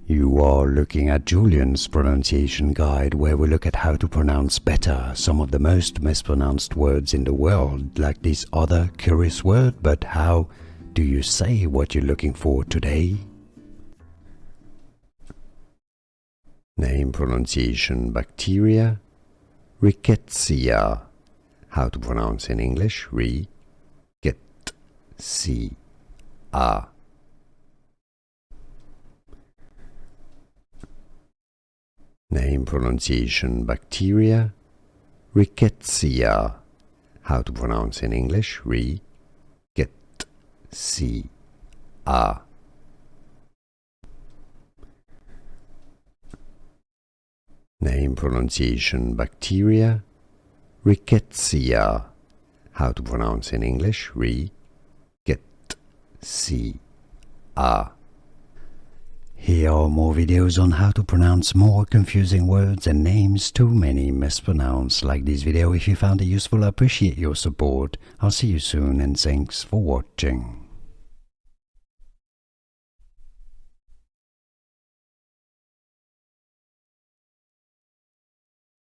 You are looking at Julian's pronunciation guide, where we look at how to pronounce better some of the most mispronounced words in the world, like this other curious word. But how do you say what you're looking for today? Name, pronunciation, bacteria, Rickettsia. How to pronounce in English? Rickettsia. Name, pronunciation, bacteria, Rickettsia. How to pronounce in English? Rickettsia. Name, pronunciation, bacteria, Rickettsia. How to pronounce in English? Rickettsia. Here are more videos on how to pronounce more confusing words and names too many mispronounced. Like this video if you found it useful. I appreciate your support. I'll see you soon and thanks for watching.